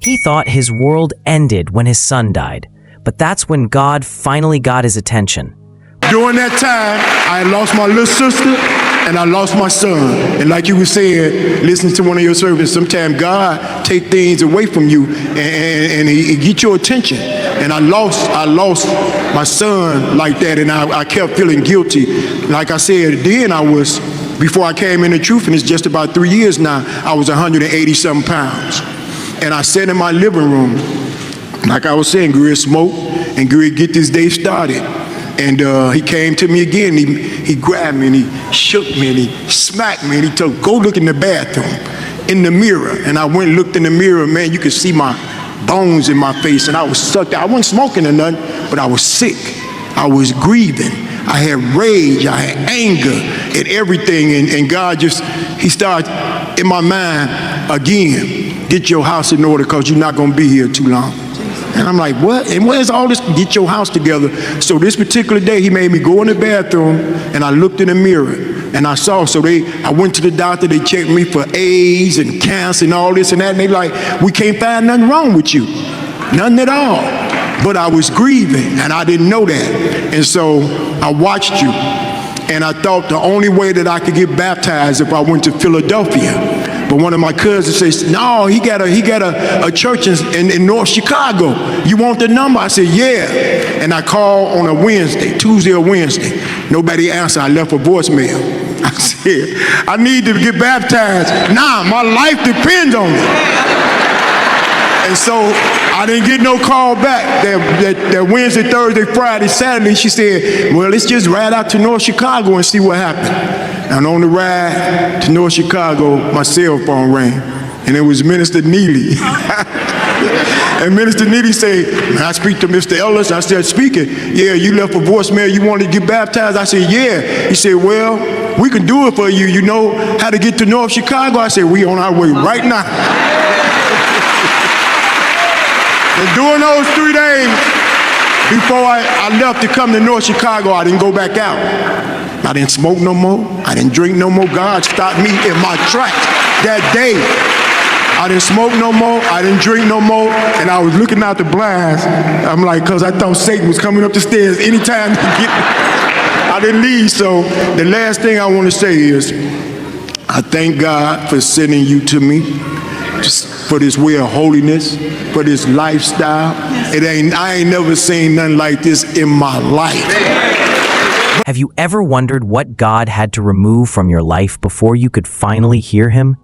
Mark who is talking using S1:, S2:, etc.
S1: He thought his world ended when his son died, but that's when God finally got his attention.
S2: During that time, I had lost my little sister and I lost my son. And like you were saying, listening to one of your services, sometimes God take things away from you and he get your attention. And I lost my son like that, and I kept feeling guilty. Like I said, then before I came into truth, and it's just about 3 years now, I was 180-something pounds. And I sat in my living room, like I was saying, Greg smoked, and Greg get this day started. And he came to me again, he grabbed me, and he shook me, and he smacked me, and he told, go look in the bathroom, in the mirror. And I went and looked in the mirror, man, you could see my bones in my face, and I was sucked out. I wasn't smoking or nothing, but I was sick. I was grieving. I had rage, I had anger at everything, and God he started in my mind again, get your house in order because you're not going to be here too long. And I'm like, what? And where's all this? Get your house together. So this particular day, he made me go in the bathroom, and I looked in the mirror, and I saw. So I went to the doctor. They checked me for AIDS and cancer and all this and that. And they like, we can't find nothing wrong with you, nothing at all. But I was grieving, and I didn't know that. And so I watched you, and I thought the only way that I could get baptized if I went to Philadelphia. But one of my cousins says, no, he got a church in North Chicago. You want the number? I said, yeah. And I called on a Wednesday, Tuesday or Wednesday. Nobody answered. I left a voicemail. I said, I need to get baptized. Nah, my life depends on it. And so I didn't get no call back. That Wednesday, Thursday, Friday, Saturday, she said, well, let's just ride out to North Chicago and see what happened. And on the ride to North Chicago, my cell phone rang, and it was Minister Neely. And Minister Neely said, may I speak to Mr. Ellis? I said, speaking. Yeah, you left a voicemail, you wanted to get baptized? I said, yeah. He said, well, we can do it for you. You know how to get to North Chicago? I said, we on our way right now. And during those 3 days, before I left to come to North Chicago, I didn't go back out. I didn't smoke no more. I didn't drink no more. God stopped me in my tracks that day. I didn't smoke no more. I didn't drink no more. And I was looking out the blinds. I'm like, because I thought Satan was coming up the stairs anytime to get me. I didn't leave. So the last thing I want to say is, I thank God for sending you to me, for this way of holiness, for this lifestyle. I ain't never seen nothing like this in my life.
S1: Have you ever wondered what God had to remove from your life before you could finally hear him?